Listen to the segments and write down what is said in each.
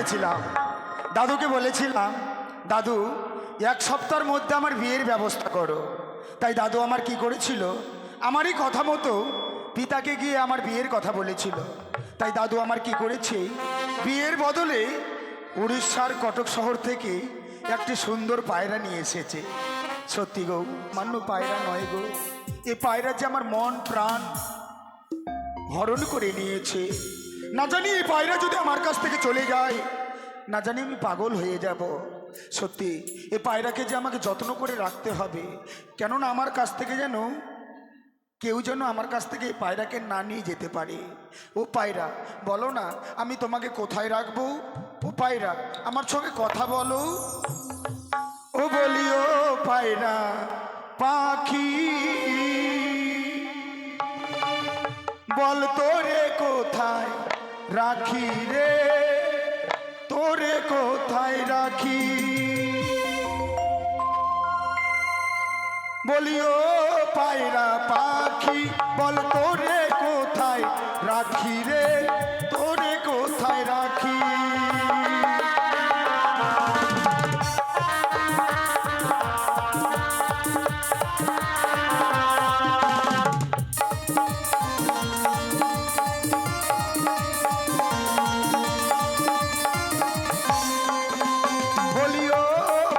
করেছিলাম, দাদুকে বলেছিলাম দাদু এক সপ্তাহের মধ্যে আমার বিয়ের ব্যবস্থা করো। তাই দাদু আমার কি করেছিল, আমারই কথা মতো পিতাকে গিয়ে আমার বিয়ের কথা বলেছিল। তাই দাদু আমার কি করেছে, বিয়ের বদলে উড়িষ্যার কটক শহর থেকে একটি সুন্দর পায়রা নিয়ে এসেছে। সত্যি গো, মান্য পায়রা নয় গো, এ পায়রা যে আমার মন প্রাণ হরণ করে নিয়েছে। না জানি এই পায়রা যদি আমার কাছ থেকে চলে যায়, না জানি আমি পাগল হয়ে যাব। সত্যি এ পায়রাকে যে আমাকে যত্ন করে রাখতে হবে, কেননা আমার কাছ থেকে যেন কেউ যেন আমার কাছ থেকে এই পায়রাকে না নিয়ে যেতে পারে। ও পায়রা বলো না, আমি তোমাকে কোথায় রাখবো? ও পায়রা আমার সঙ্গে কথা বলো। ও বলিও পায়রা পাখি, বল তোরে কোথায় রাখি রে, তোরে কোথায় রাখি। বলিও পায়রা পাখি, বল তোরে কোথায় রাখি রে, তোরে কোথায় রাখি। বলিও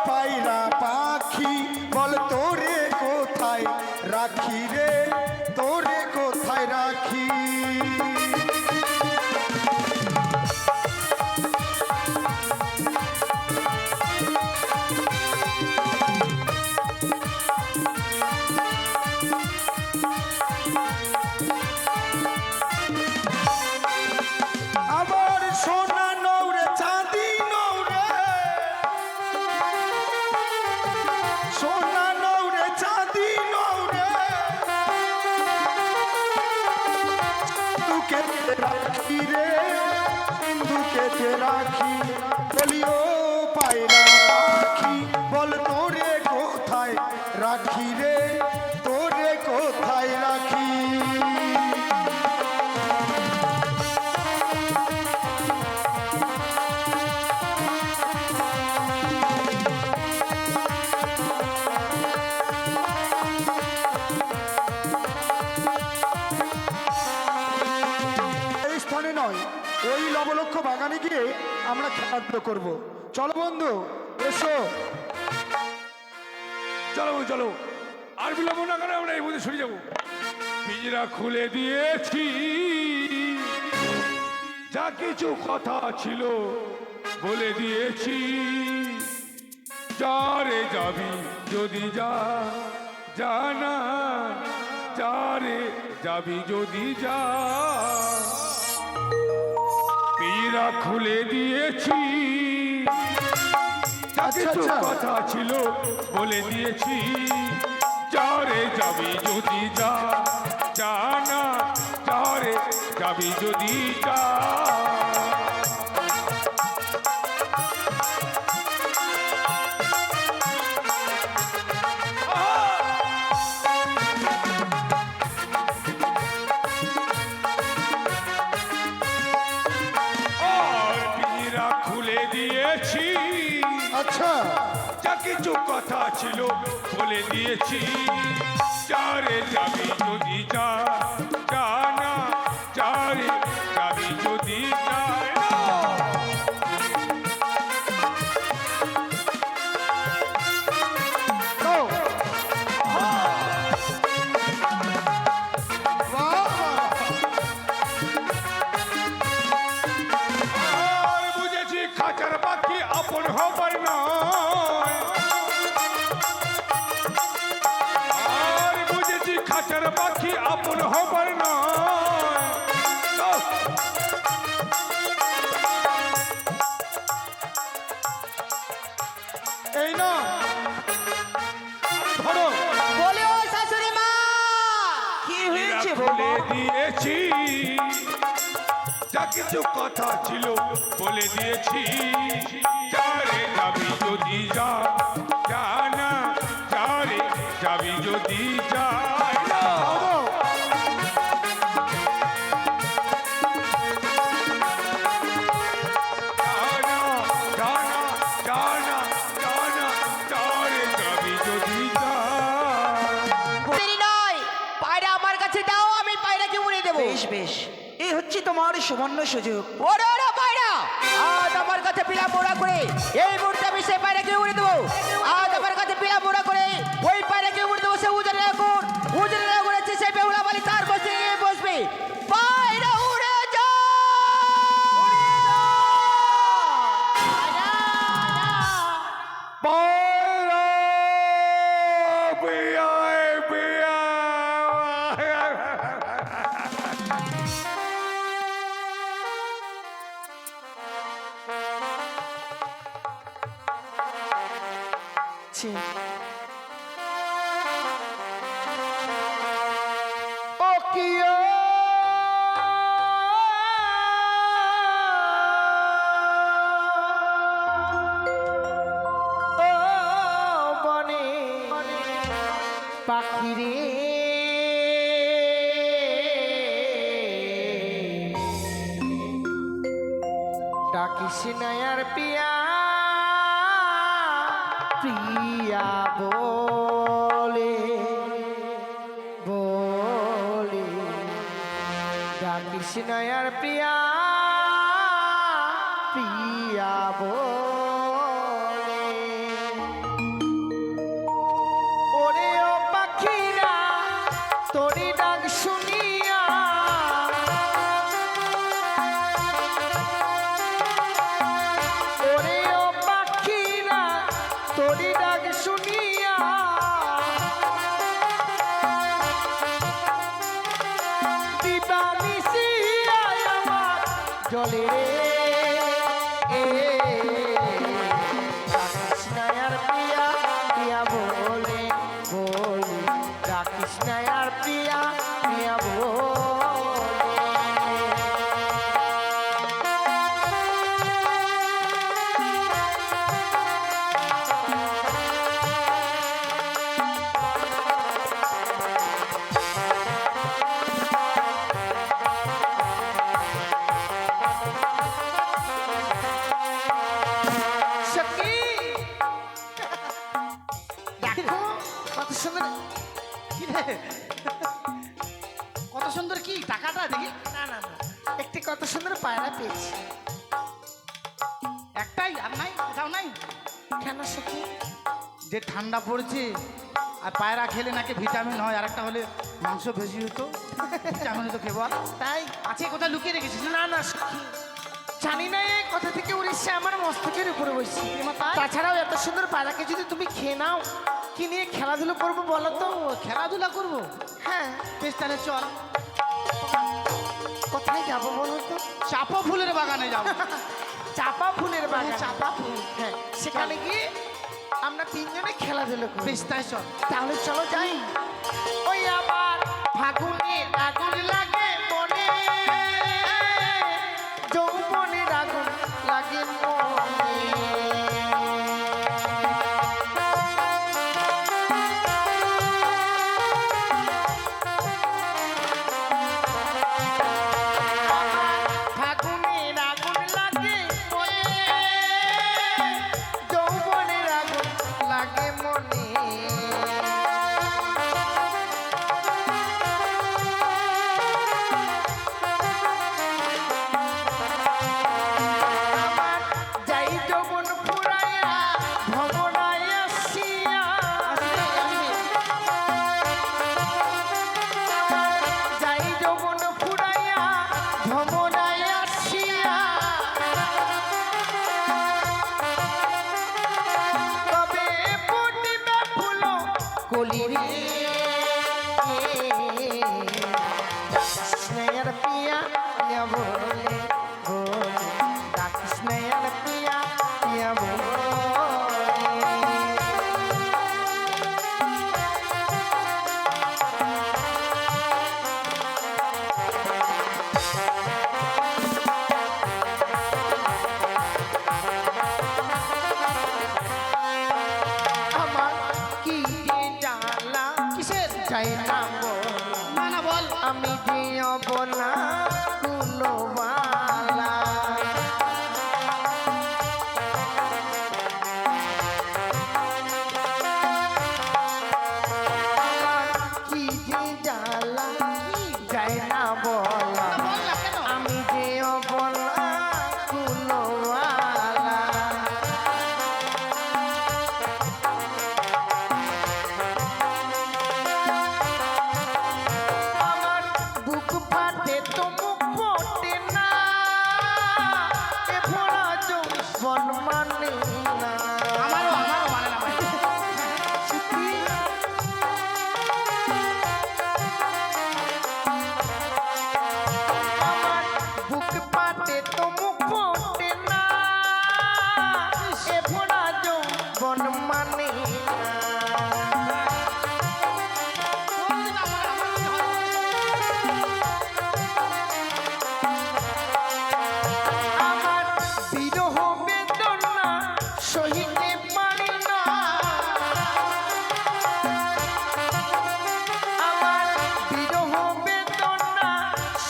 পায়রা পাখি, বল তোরে কোথায় রাখি রে, তোরে কোথায় রাখি। আবার সোনা নৌরে চাঁদি নৌরে, সোনা নৌরে চাঁদি নৌরে, সিন্ধুকে রাখি রে, সিন্ধুকে রাখি। বলিও পায়রা পাখি, বল তোরে কোথায় রাখি রে, তোরে কোথায় রাখি। এই স্থানে নয়, ওই লবলক্ষ বাগানে গিয়ে আমরা খেলাধুলো করব। চলো বন্ধু, এসো। চলো চলো, আর বিলম্ব না করে আমরা এই মধ্যে সরে যাবো। পিঞ্জরা খুলে দিয়েছি, যা কিছু কথা ছিল বলে দিয়েছি। যারে যাবি যদি যা, জানা যারে যাবি যদি যা। পিঞ্জরা খুলে দিয়েছি, যা কিছু কথা ছিল বলে দিয়েছি। যারে যাবি যদি যা, জানা যারে যাবি যদি যা। আর পিঞ্জরা খুলে দিয়েছি, আচ্ছা যা কিছু কথা ছিল বলে দিয়েছি। যারে যাবি যদি যা, জানা যারে যাবি যদি যা। তো আর বুঝেছি খাঁচার পাখি আপন হবার নয়। আর বুঝেছি খাঁচার পাখি আপন হবার নয়। এই না ধরো। বলে ও শাশুড়ি মা, কি হয়েছে বলে বাবা? দিয়েছি, যা কিছু কথা ছিল বলে দিয়েছি। যারে যাবি যদি যা, জানা যারে যাবি যদি যা। জানা বেশ, এই হচ্ছে তোমার সুবর্ণ সুযোগ। ওরে ওরে পায়রা, আজ আমার কাছে পিলা মোড়া করে এই মুহূর্তে আমি সেই পায়রাকে উড়ে দেবো। আজ আমার কাছে পিলা মোড়া করে ওই পায়রাকে উড়ে দেবো। সে উজানের আগুন, উজানের আগুন আছে, সেই বেহুলা বালি তার বসে গিয়ে বসবে। পায়রা উড়ে যা, পায়রা বিয়ায় বিয়া। ছি, ও কিয়া ও বনে পাখি রে, ডাকিস নয়ার পিয়া, প্রিয়া বলে বলে, ডাকিস নয়ার প্রিয়া, প্রিয়া বলে। ওরে ও পাখিরা তোরি ডাক শুনিয়া, ওরে ও পাখিরা তোরি ডাক শুনিয়া, দিবানিশি আয় আমার জলে রে, ডাকিস নয়ার প্রিয়া, প্রিয়া বলে বলে, ডাকিস নয়ার প্রিয়া, প্রিয়া বলে। সখী, দেখো কত সুন্দর, কি রে? কত সুন্দর কি টাকাটা দেখি। না না না, একটি কত সুন্দর পায়রা পেয়েছি। একটাই আর নাই, কোথাও নাই। কেন সখী? যে ঠান্ডা পড়ছে আর পায়রা খেলে নাকি ভিটামিন হয়, আর একটা হলে মাংস বেশি হতো, ভিটামিন হতো খেবো। তাই আছে কোথায় লুকিয়ে রেখেছিস? না না সখী, জানি না এই কথা থেকে উড়িষ্যা আমার মস্তকের উপরে বসছি। এমা তাই? তাছাড়াও এত সুন্দর পায়রাকে যদি তুমি খেয়ে নাও, কি নিয়ে খেলাধুলো করবো বলো তো? ও খেলাধুলা করবো, হ্যাঁ, বেশ তাহলে চল কোথায় যাবো বলো তো? চাপা ফুলের বাগানে যাবো। চাপা ফুলের বাগান, চাপা ফুল, হ্যাঁ, সেখানে গিয়ে আমরা তিনজনে খেলাধুলো করবো। বেশ তাই চল। তাহলে চলো যাই। ওই আবার ফাগুনের আগুন লাগে মনে, যৌবনের আগুন লাগে মনে। ফাগুনের আগুন লাগে মনে, যৌবনের আগুন লাগে মনে। আমার যাই যৌবন ফুরাইয়া ভবনায় আসিয়া, যাই যৌবন ফুরাইয়া ভবনায় আসিয়া, তবে ফুটিবে ফুল কলিরে, স্নেহের পিয়া পিয়া বলে বলে, ডাকিস স্নেহের পিয়া পিয়া বলে। আমার কি যে জ্বালা, কিসের? চাই না বল, না না বল। আমি যে অবলা কুলবালা, আমার কি যে জ্বালা, চাই না বলা, বেদনা সহিতে পারি না, আমার বিরহ বেদনা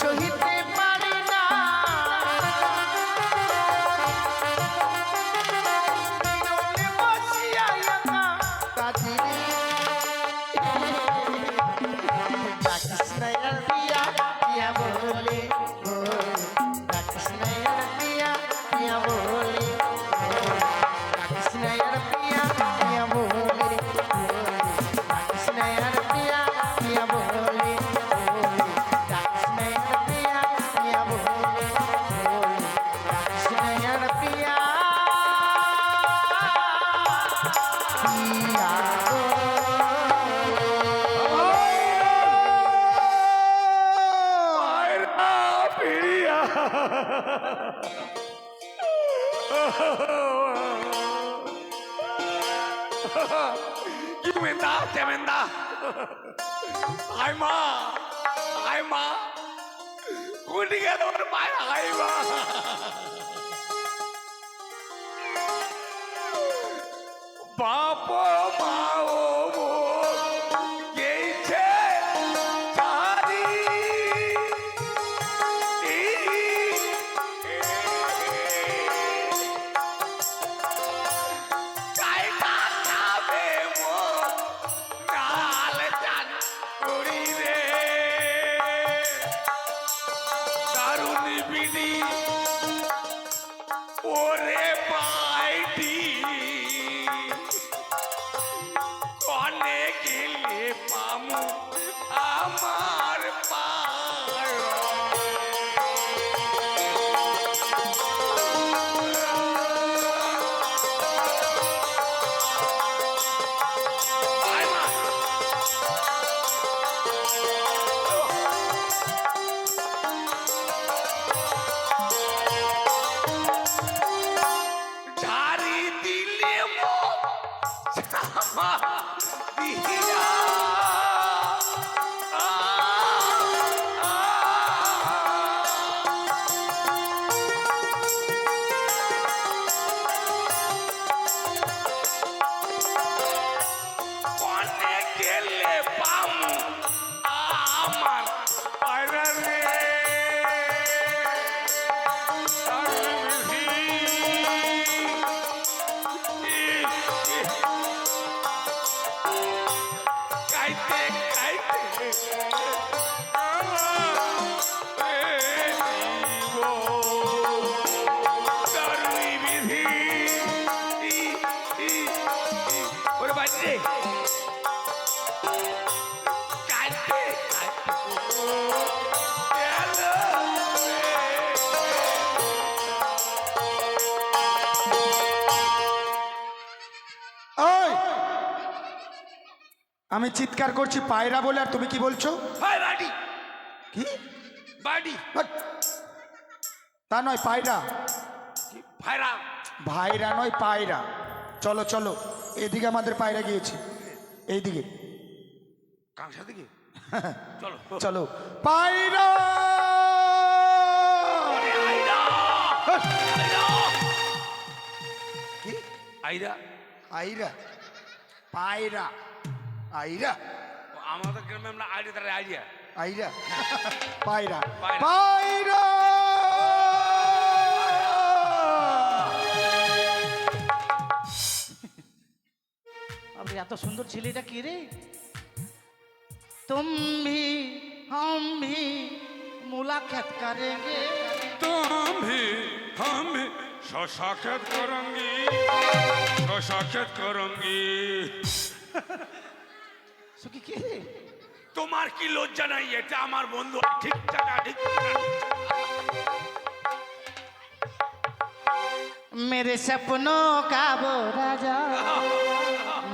সহিতে পারি না, বিরলে বসিয়া একা কাঁদি রে। ডাকিস না আর পিয়া পিয়া বলে, ডাকিস না আর পিয়া পিয়া বলে, ডাকিস না আর পিয়া পিয়া বলে, ডাকিস না আর পিয়া পিয়া বলে, ডাকিস না আর পিয়া পিয়া বলে, ডাকিস না আর পিয়া পিয়া পায়রা পিড়িয়া কি মেন্দা চেমেন্দা হাই মা কোটি গেল ওর পায় হাই মা বাপ মা ও মো গেছে চারি কাইটা খাবে মো নাল চান করি রে দারুণ বিধি ওরে পাইটি কনে গেলে পামু আমার পায় আয় মা ঝাড়ি দিলে মো ছামা দিয়া কনে গেলে পামু আমার পায়রা রে খাইতে খাইতে দারুই বিধি ওরে বাজে খাইতে ওই আমি চিৎকার করছি পায়রা বলে, আর তুমি কি বলছো? হাই বাড়ি কি? বাড়ি হাট! তা নয় পায়রা, ভাইরা ভাইরা নয় পায়রা। চলো চলো, এদিকে আমাদের পায়রা গিয়েছে, এইদিকে কাংসা দিকে চলো চলো পায়রা। আইরা হাট! আইরা কি? আইরা আইরা পায়রা আইরা আমাদের গ্রামে আমরা আইরা তারা আইরা আইরা পায়রা পায়রা। পায়রা। अबे এত সুন্দর ছেলেটা কে রে? तुम भी हम भी मुलाकात करेंगे, हम भी साक्षात करेंगे साक्षात करेंगे সুখী কে রে? তোমার কি লজ্জা নাই? এটা আমার বন্ধু ঠিক জায়গা ঠিক मेरे सपनों का वो राजा,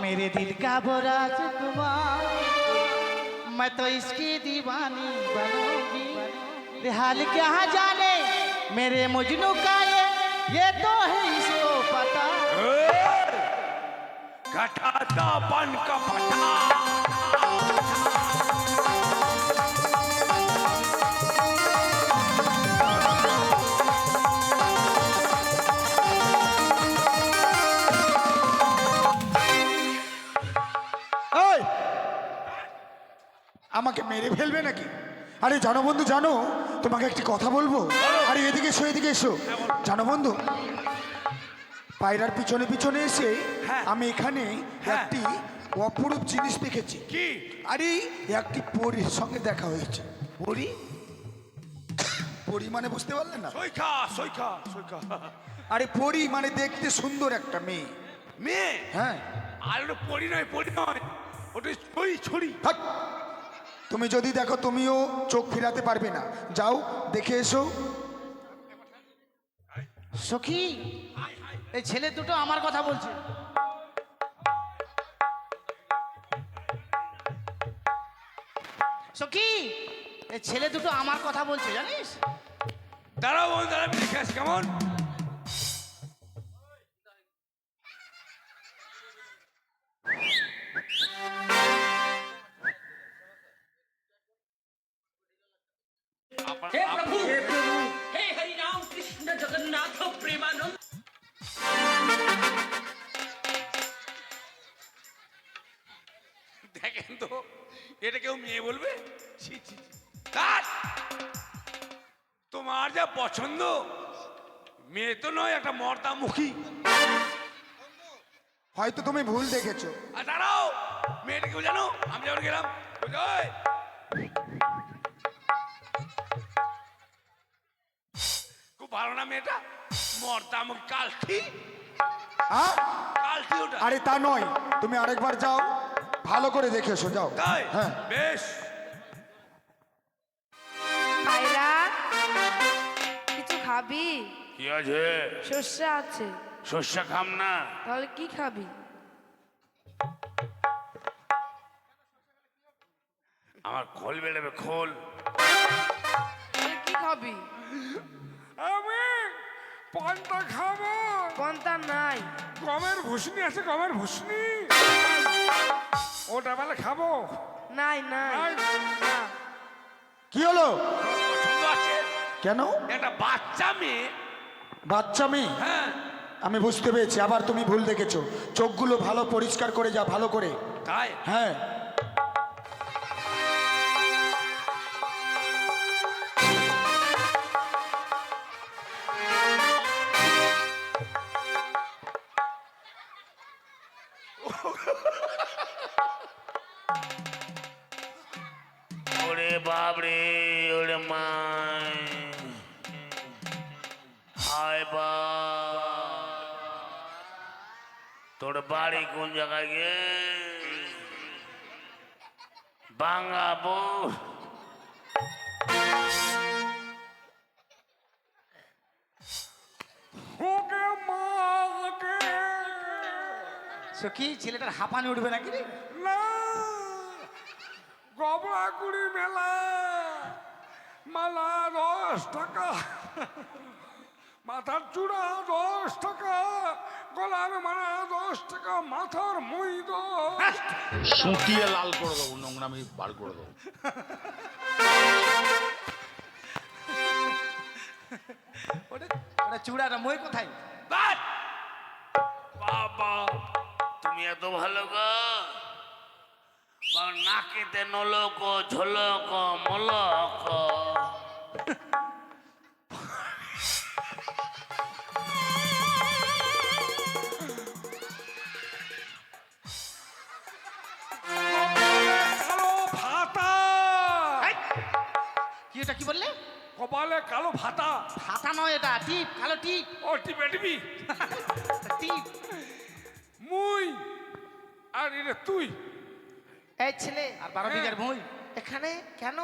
मेरे दिल का वो राजकुमार, मैं तो इसकी दीवानी बनूंगी। हाल क्या जाने मेरे मजनू का ये तो है इसको पता। घटाता बन का फटा আমাকে মেরে ফেলবে নাকি? আরে জানো বন্ধু, জানো তোমাকে একটি কথা বলবো। আরে এদিকে এসো, এদিকে এসো। জানো বন্ধু, পায়রার পিছনে পিছনে এসে আমি এখানে একটি অপরূপ জিনিস দেখেছি। কি? আরে একটি পরীর সঙ্গে দেখা হয়েছে। পরি? পরী মানে বুঝতে পারলেন না? সৈখা সৈখা সৈখা। আরে পরী মানে দেখতে সুন্দর একটা মেয়ে। মেয়ে? হ্যাঁ। আর ওটা পরি নয়, পরি নয়, ওটা ছড়ি ছড়ি। হাট! তুমি যদি দেখো তুমিও চোখ ফিরাতে পারবে না। যাও দেখে এসো। সখী, এই ছেলে দুটো আমার কথা বলছে। সখী, এই ছেলে দুটো আমার কথা বলছে জানিস? দাঁড়াও বোন, দাঁড়াও, দেখে আসি কেমন। हे प्रभु हे हरि राम कृष्ण जगन्नाथ प्रेमानंद। দেখেন তো, এটা কেউ মেয়ে বলবে? ছি, ছি, ছি। ধ্যাৎ! তোমার যা পছন্দ, মেয়ে তো নয়, একটা মর্দামুখী। হয়তো তুমি ভুল দেখেছো। আর দাঁড়াও, মেয়েটা কেউ জানো? আমি যখন গেলাম, বলছে, "ওই, খুব ভালো না মেয়েটা, মর্দামুখী কালটি, হ্যাঁ? কালটি ওটা।" আরে তা নয়, তুমি আরেকবার যাও, ভালো করে দেখে এসো। যাও। তাই? হ্যাঁ। বেশ। পায়রা, কিছু খাবি? কি আছে? শস্য আছে। শস্য খাম না। তাহলে কি খাবি? আমার খোল বেড়াবে, খোল। তাহলে কি খাবি? আমি পান্তা খাবো। পন্তা নাই। গমের ভুসনি আছে, গমের ভুসনি, ওটা বেলা খাবো। নাই নাই না। কি হলো? পছন্দ আছে কেন? একটা বাচ্চা মেয়ে। বাচ্চা মেয়ে? হ্যাঁ। আমি বুঝতে পেরেছি, আবার তুমি ভুল দেখেছো। চোখগুলো ভালো পরিষ্কার করে যা, ভালো করে। তাই? হ্যাঁ। ওরে বাবরে, ওরে মাই, হায় বা, তোর বাড়ি কোন জায়গায় গে? বাঙ্গাবো। সখী, ছেলেটার হাঁপানি উঠবে নাকি রে? না, গবড়াগুড়ি মেলা, মালা 10 টাকা, মাথার চূড়া 10 টাকা, গলার মালা 10 টাকা, মাথার মই 10। শুকিয়ে লাল করে দেবো, নোংরামি বার করে দেবো। ওটা ওটা চূড়াটা মই কোথায়? বাট! বাবা, তুমি এত ভালো গো, নাকেতে নলক ঝলক মলক। কালো ভাতা। কি এটা কি বললে? কপালে কালো ভাতা। হাতা নয়, এটা টিপ, কালো টিপ। ও টিপে টিপি। টিপ। মুই আর এটা তুই। এই ছেলে, আর 12 বিঘার মই। এখানে কেন?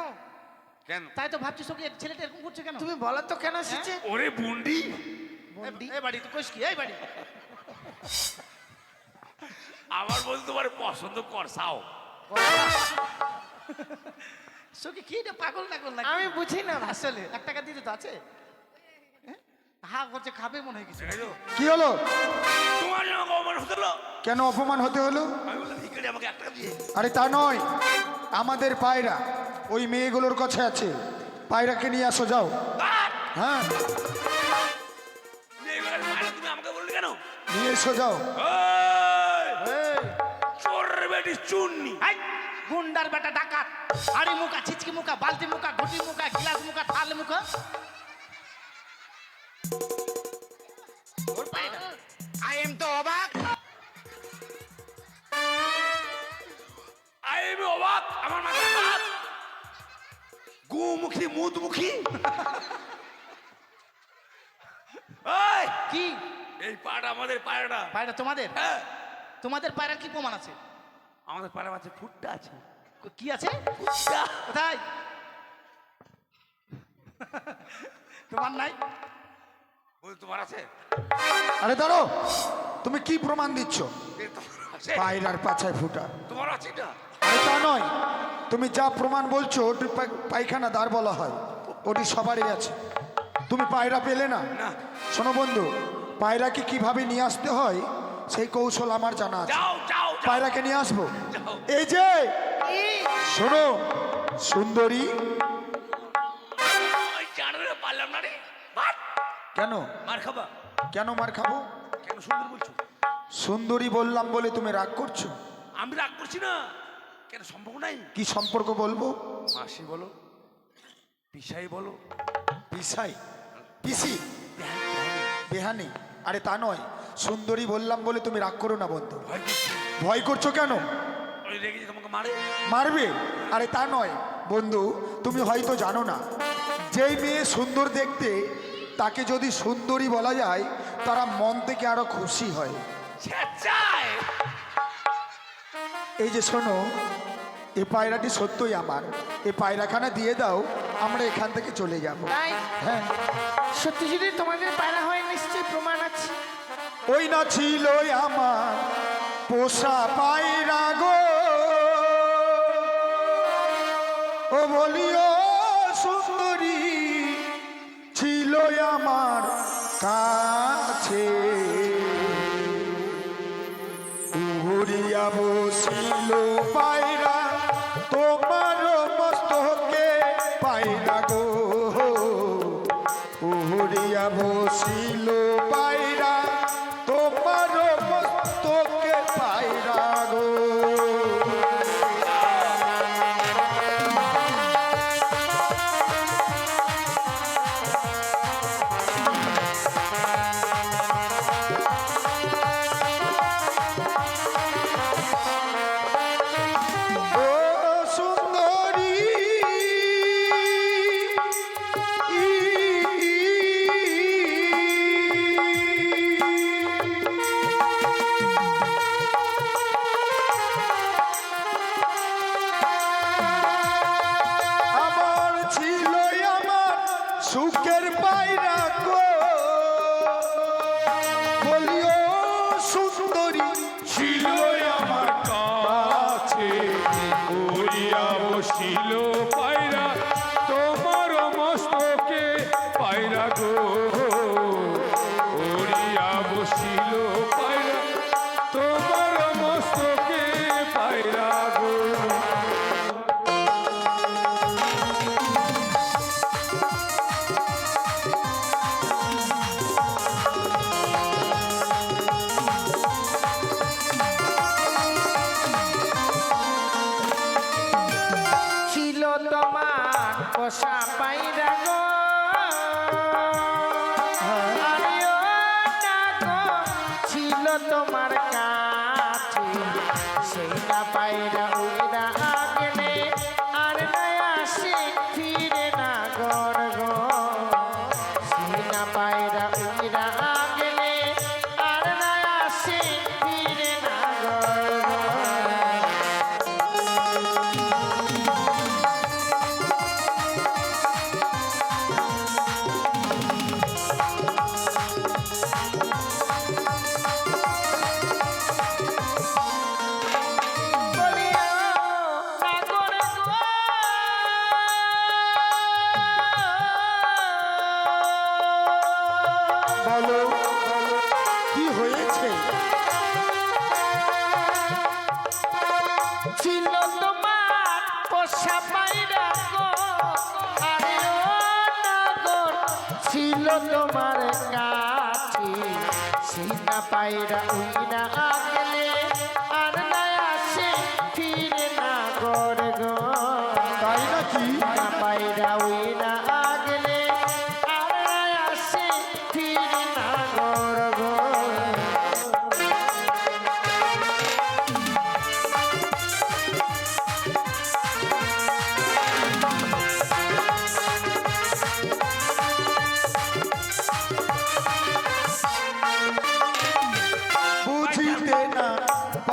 কেন? তাই তো ভাবছি সখী, ছেলেটা এরকম করছে কেন? তুমি বলো তো কেন এসেছে? ওরে বুন্ডি, এই বাড়ি তুই কইস কি? এই বাড়ি আমার বলতে পারে পছন্দ করছাও। সখী, কি এটা পাগল টাগল নাকি? আমি বুঝি না। আসলে 1 টাকা দিতে তো আছে। হা করছে, খাবে মনে হয় কিছু। কি হলো? তোমার জন্য অপমান হলো। কেন অপমান হতে হলো? আমি বললাম ভিখারি আমাকে 1 টাকা দিয়ে। আরে তা নয়, আমাদের পায়রা ওই মেয়েগুলোর কাছে আছে। পায়রাকে নিয়ে আসো, যাও। হ্যাঁ, মেয়েগুলোর বাইরে তুমি আমাকে বললে কেন? নিয়ে এসো, যাও। এই, এই, চোর বেটি চুন্নি। হাই! গুন্ডার বেটা ডাকাত হাড়ি মুখা চিচকি মুখা বালতি মুখা ঘুটি মুখা গ্লাস মুখা থাল মুখা ওর পায় না আই এম তো অবাক আমি অবাক, আমার মাথায় হাত। গুমুখী মুদমুখী। এই, কি এই পাড়া আমাদের পায়রা। পায়রা তোমাদের হ্যাঁ, তোমাদের পায়রার কি প্রমাণ আছে আমাদের পাড়া আছে, ফুটটা আছে। কি আছে ফুটটা। কোথায় তোমার নাই বল, তোমার আছে? আরে দাঁড়ো, তুমি কি প্রমাণ দিচ্ছ? এ, তোমার আছে? পায়রার পাছায় ফুটা। তোমার আছে এটা? আরে তা নয়, তুমি যা প্রমাণ বলছো ওটি পায়খানা দ্বার বলা হয়, ওটি সবারই আছে। তুমি পায়রা পেলে না? না। শোনো বন্ধু, পায়রাকে কিভাবে নিয়ে আসতে হয় সেই কৌশল আমার জানা আছে। যাও যাও যাও। পায়রাকে নিয়ে আসবো। যাও। এই যে শোনো সুন্দরী। ওই জানলে পারলাম না রে। ভাত। কেন মার খাবা? কেন মার খাবো? কেন সুন্দর বলছো? সুন্দরী বললাম বলে তুমি রাগ করছো? আমি রাগ করছি না। কেন সম্ভব নাই? কি সম্পর্ক বলবো? মাসি বলো, পিসাই বলো, পিসাই, পিসি, বেহানি। আরে তা নয়, সুন্দরী বললাম বলে তুমি রাগ করো না বন্ধু। ভয় করছি। ভয় করছো কেন? ওই রেগে যে তোমাকে মারে। মারবে? আরে তা নয় বন্ধু, তুমি হয়তো জানো না, যেই মেয়ে সুন্দর দেখতে তাকে যদি সুন্দরী বলা যায় তারা মন থেকে আরো খুশি হয়। ছেঁচায়। এই যে শোনো, এই পায়রাটি সত্যই আমার, এই পায়রাখানা দিয়ে দাও, আমরা এখান থেকে চলে যাব। তাই হ্যাঁ, সত্যি যদি তোমাদের পায়রা হয় নিশ্চয়ই প্রমাণ আছে। ওই না ছিল আমার পোষা পায়রা গো, ও বলিও সুন্দরী ছিল আমার কাছে, উড়িয়া বসিল পায়রা তোমার মস্তকে পায়রা গো, উড়িয়া বসিল পায়রা তোমার মস্তকে পায়রা গো। ও সুন্দরী আমার ছিল আমার সুখের পায়রা গো, বলিও সুন্দরী ছিল আমার কাছে, উড়িয়া বসিল পায়রা তোমার মস্তকে পায়রা গো, উড়িয়া বসিল পায়রা তোমার মস্তকে পায়রা গো। ছিল তোমার পোষা পায়রা গো, আমিও না গো, ছিল তোমার কাছে, সেই না পায়রা উড়া গেলে আর না আসে ফিরে না ঘর গো, সেই না পায়রা উড়া গেলে আর না আসে ফিরে না ঘর গো। বলিও সাগর গো, বলো কি হয়েছে? ছিল তোমার পোষা পায়রা গো, আরে ও নাগর ছিল তোমার কাছে, সেই না পায়রা উইরা গেলে আর না আসে ফিরে না গো।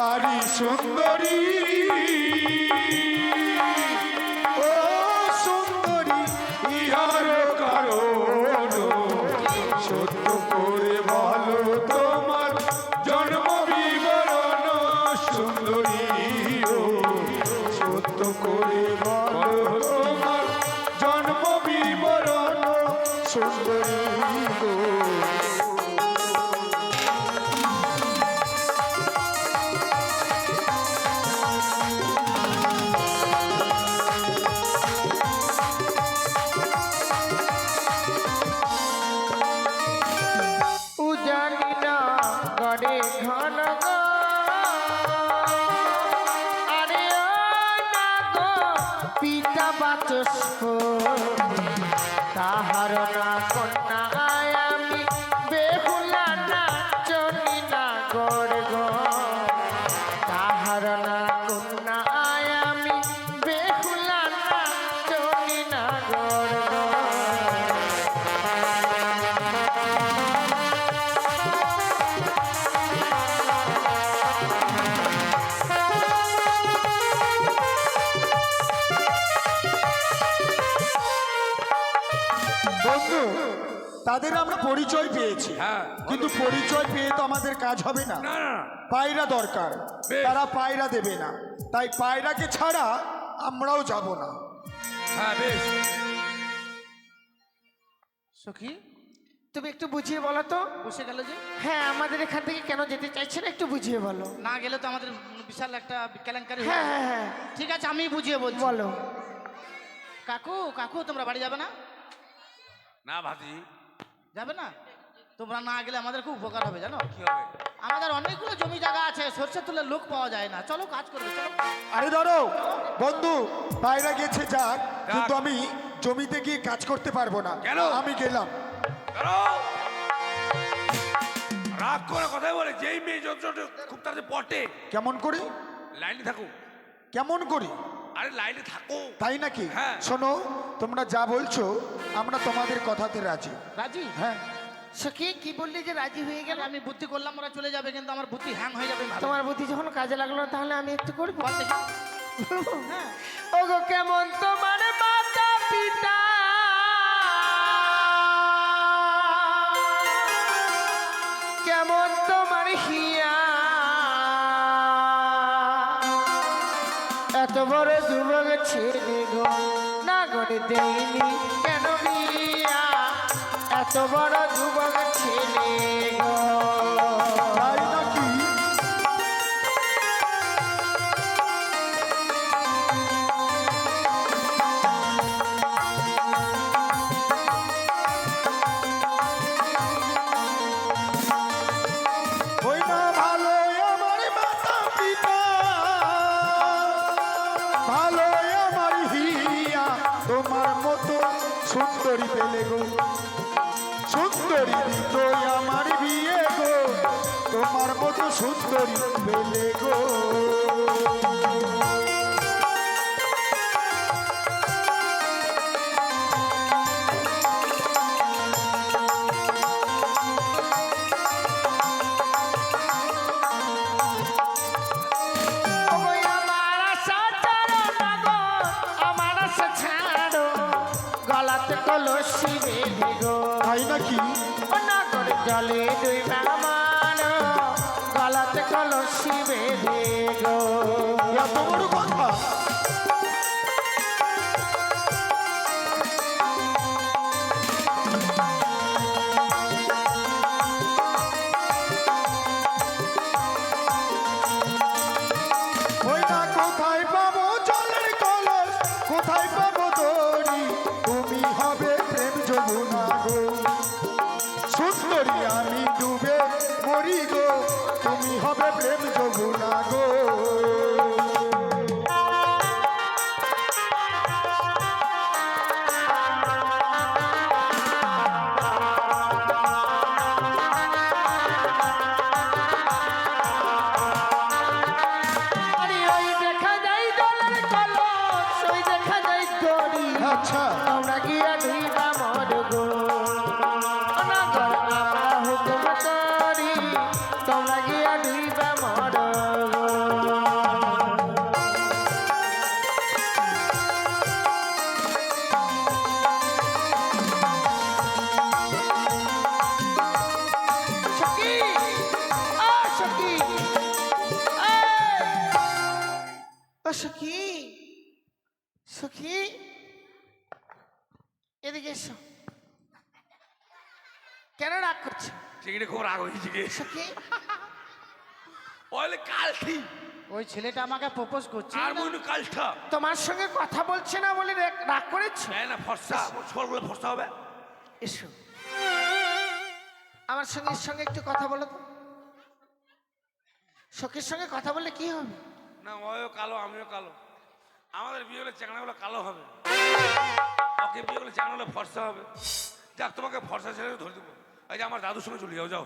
বাড়ি সুন্দরী ও সুন্দরী ইহার কারণ সত্য করে বলো তোমার জন্ম বিবরণ সুন্দরী ও সত্য করে বলো তোমার জন্ম বিবরণ সুন্দরী গো উজানি না গড়ে ঘন গো আরে ও না গো পিতা বাচস্পতি তাহার না কন্যা আমি বেহুলা না চনি না গড় গো তাহার না কন্যা আমি বেহুলা না চনি না গড় গো বন্ধু তাদের আমরা পরিচয় পেয়েছি হ্যাঁ। কিন্তু পরিচয় পেয়ে তো আমাদের কাজ হবে না না না পায়রা দরকার বেশ। তারা পায়রা দেবে না তাই পায়রাকে ছাড়া আমরাও যাব না হ্যাঁ বেশ সখী তুমি একটু বুঝিয়ে বলো তো বসে গেল যে হ্যাঁ আমাদের এখান থেকে কেন যেতে চাইছেন একটু বুঝিয়ে বলো না গেলে তো আমাদের বিশাল একটা কেলেঙ্কারি হয়ে হ্যাঁ যাবে। হ্যাঁ হ্যাঁ ঠিক আছে আমি বুঝিয়ে বলছি বলো কাকু কাকু তোমরা বাড়ি যাবে না না ভাতি যাবে না তোমরা না গেলে আমাদের খুব উপকার হবে জানো কি হবে আমাদের অনেকগুলো জমি জায়গা আছে সরষে তুলে লোক পাওয়া যায় না চলো কাজ করবে চলো আরে ধরো বন্ধু পায়রা গেছে যাক কিন্তু আমি জমিতে গিয়ে কাজ করতে পারবো না কেন? আমি গেলাম দাঁড়াও। রাগ করে কথাই বলে যেই মেয়ে যত খুব তাড়াতাড়ি পটে কেমন করি লাইনে থাকো কেমন করি আরে লাইনে থাকো তাই নাকি হ্যাঁ। শোনো তোমরা যা বলছো আমরা তোমাদের কথাতে রাজি রাজি হ্যাঁ সখী কি বললি যে রাজি হয়ে গেল আমি বুদ্ধি করলাম ওরা চলে যাবে কিন্তু আমার বুদ্ধি হ্যাং হয়ে যাবে ভালো। তোমার বুদ্ধি যখন কাজে লাগলো না, তাহলে আমি একটু করবো বল দেখি। হ্যাঁ ওগো কেমন তোমার মাতা পিতা কেমন তোমার হিয়া এত বড় যুবক ছেলে গো না করে দেয়নি কেন বিয়া এত বড় যুবক ছেলে গো তাই নাকি ওই না ভালো আমার মাতা পিতা ভালো আমার হিয়া তোমার মতো সুন্দরী পেলে গো সুন্দরী দিত আমার বিয়ে গো তোমার মতো সুন্দরী পেলে গো ওই আমার আশা ছাড়ো না গো, আমার আশা ছাড়ো, গলাতে কলসি বেঁধে গো। তাই নাকি ও নগর জলে ডুইবা মারো, গলাতে কলসি বেঁধে গো। এত বড় কথা ওই না কোথায় পাবো জলের কলস কোথায় পাবো দড়ি তুমি হবে প্রেম যমুনা গো সুন্দরী আমি ডুবে মরি গো তুমি হবে প্রেম যমুনা গো আরে ওই দেখা যায় জলের কলস, ওই দেখা যায় দড়ি। আচ্ছা তোমরা গিয়া ডুইবা মর গো। ও নগর আমরা হুকুম করি, তোমরা গিয়া ডুইবা মর গো। সখী সখী এদিকে এসো। কেন রাগ করছো চিংড়ি খুব রাগ হয়েছে গে সখী? ওলে কালঠি ওই ছেলেটা আমাকে প্রপোজ করছে আর মনে কালঠা তোমার সঙ্গে কথা বলছে না বলে রাগ করেছো? না ফর্সা ছোটগুলো ফর্সা হবে। এসো আমার সঙ্গে একটু কথা বলো তো। সখীর সঙ্গে কথা বললে কি হবে? না ওও কালো আমিও কালো, আমাদের বিয়ে হলে চ্যাংড়াগুলো কালো হবে, ওকে বিয়ে হলে চ্যাংড়াগুলো ফর্সা হবে। যাক তোমাকে ফর্সা ছেড়ে ধরে দেবো। এই যে আমার দাদুর সঙ্গে চলে যাও যাও।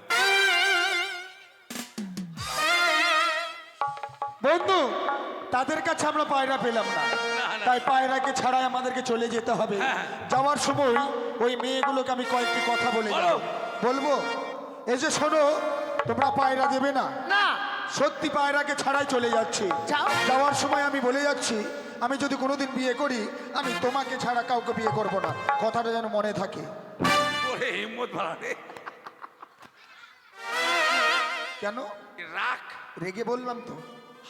বন্ধু, তাদের কাছে আমরা পায়রা পেলাম না, তাই পায়রাকে ছাড়াই আমাদেরকে চলে যেতে হবে। যাওয়ার সময় ওই মেয়েগুলোকে আমি কয়েকটি কথা বলে যাব। বলবো, এই যে শোনো, তোমরা পায়রা দেবে না? না। সত্যি পায়রাকে ছাড়াই চলে যাচ্ছি। যাও। যাওয়ার সময় আমি বলে যাচ্ছি, আমি যদি কোনোদিন বিয়ে করি, আমি তোমাকে ছাড়া কাউকে বিয়ে করব না। কথাটা যেন মনে থাকে। ওরে হিম্মত ভাড়া রে। কেন রাখ রেগে বললাম তো?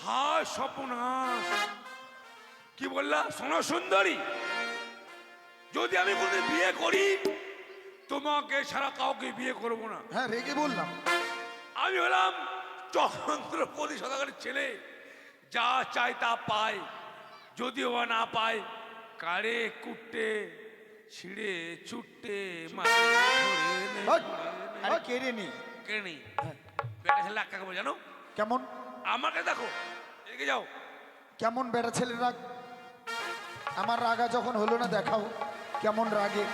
হায় সর্বনাশ, কি বললা? শোনো সুন্দরী, যদি আমি কোনোদিন বিয়ে করি, তোমাকে ছাড়া কাউকে বিয়ে করব না। হ্যাঁ, রেগে বললাম। আমি হলাম চন্দ্রপতি সদাগরের ছেলে, যা চাই তা পায়, যদিও বা না পায় কারে কুটে ছিঁড়ে চুটে আরে কেড়ে নি। কেনি বেটা ছেলে এক কাকে জানো? কেমন? আমাকে দেখো, এগিয়ে যাও। কেমন বেড়া ছেলের রাগ? আমার রাগা যখন হলো না, দেখাও কেমন রাগে।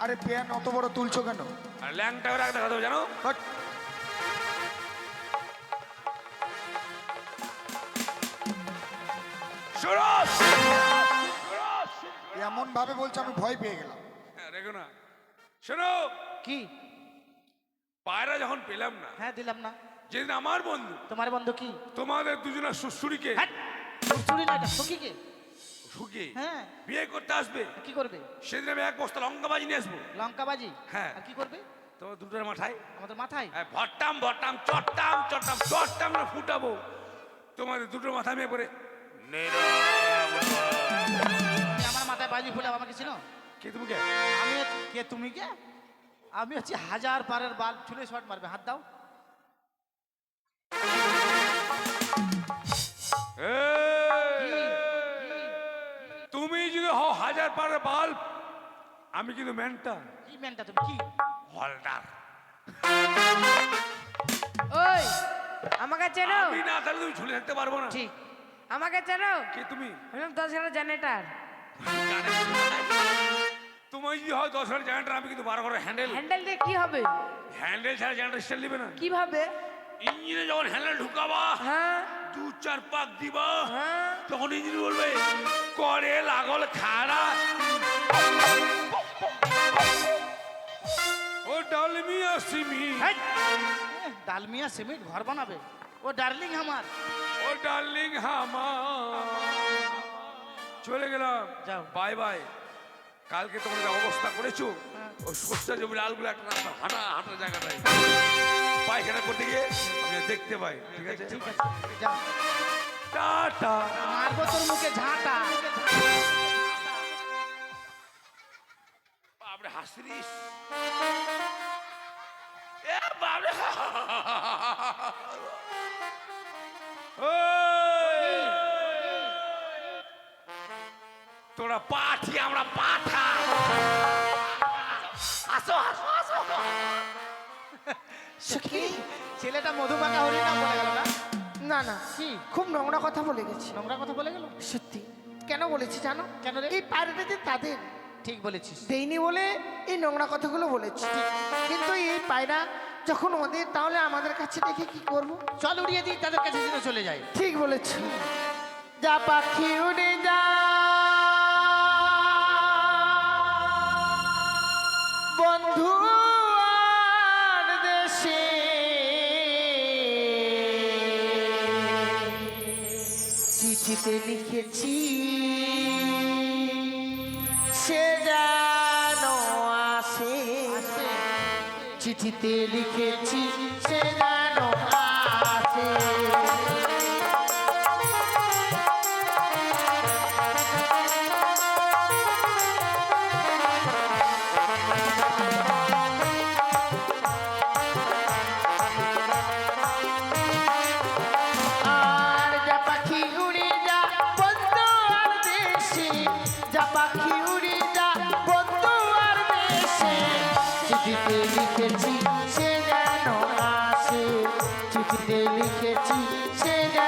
আরে প্যান অত বড় তুলছো কেন? আর ল্যাংটাও রাগ দেখা দেবো জানো? হাট। সুরজ! এমন ভাবে বলছো, আমি ভয় পেয়ে গেলাম। হ্যাঁ, রেখো না। শোনো, কি? পায়রা যখন পেলাম না, হ্যাঁ দিলাম না। যেদিন আমার বন্ধু তোমার বন্ধু কি? তোমাদের দুজনের শ্বশুরিকে চুরি না, এটা সখীকে। শুকিয়ে হ্যাঁ। বিয়ে করতে আসবে, কি করবে? সেদিন আমি এক বস্তা লঙ্কা বাজি নিয়ে আসবো। লঙ্কাবাজি? হ্যাঁ। আর কি করবে? তোমার দুটোর মাথায় আমাদের মাথায়? ভট্টাম ভট্টাম চট্টাম চট্টাম চট্টাম না ফুটাবো। তোমাদের দুটোর মাথায় আমি করে তুমি আমার মাথায় বাজি ফুলে আমাকে চিনো? কে তুমি কে? আমি কে, তুমি কে? আমি হচ্ছে হাজার পারের বাল ছুলে শট মারবে। হাত দাও। তুমি যদি হও হাজার পারের বাল্ব, আমি কিন্তু ম্যানটা কি মেনটা? তুমি কি? হলদার। ওই আমাকে চেনো? আমি না তাহলে তুমি ঝুলে থাকতে পারবো না। ঠিক। আমাকে চেনো? কে তুমি? হলাম 10 জেনারেটার। তোমার যদি হয় 10 জেনারেটর, আমি কিন্তু 12 হ্যান্ডেল। হ্যান্ডেল দিয়ে কি হবে? হ্যান্ডেল ছাড়া জেনারেটর স্টাইল দিবে না। কিভাবে? ইঞ্জিনে যখন হ্যান্ডেল ঢুকাবা, হ্যাঁ 2-4 পাক দিবা, হ্যাঁ। তখন ইঞ্জিন বলবে করে লাগল খাড়া। ও ডালমিয়া সিমি, ডালমিয়া সিমেন্ট ঘর বানাবে? ও ডার্লিং আমার। ও ডার্লিং আমার। চলে গেলাম, যাও। Bye bye. কালকে তোমরা যে অবস্থা করেছো, ও সস্তা জমি লালগুলো একটা রাস্তা হাঁটা হাঁটা জায়গাটাই পায়খানা করতে গিয়ে আমি দেখতে পাই। ঠিক আছে, ঠিক আছে, যাও। টাটা। মারবো তোর মুখে ঝাঁটা। বাবরে হাসিস, এ বাবরে। তোরা পাঠি, আমরা পাঠা। আসো আসো আসো। সখী, ছেলেটা মধুমাখা হরিণ নাম বলে গেল না? না না, কি খুব নোংরা কথা বলে গেছি। নোংরা কথা বলে গেল? সত্যি। কেন বলেছি জানো? কেন রে? এই পায়রাটা যে তাদের ঠিক বলেছিস। দেইনি বলে এই নোংরা কথাগুলো বলেছি। কিন্তু এই পায়রা যখন ওদের, তাহলে আমাদের কাছে দেখে কি করব? চল উড়িয়ে দিই, তাদের কাছে যেন চলে যায়। ঠিক বলেছি। যা পাখি উড়ে যা, বন্ধু আর দেশে, চিঠিতে লিখেছি সে যেন আসে। চিঠিতে লিখেছি সে যেন আসে। তোরা পাখি উড়ে যা বন্ধু আর দেশে চিঠিতে লিখেছি সে যেন আসে চিঠিতে লিখেছি সে যেন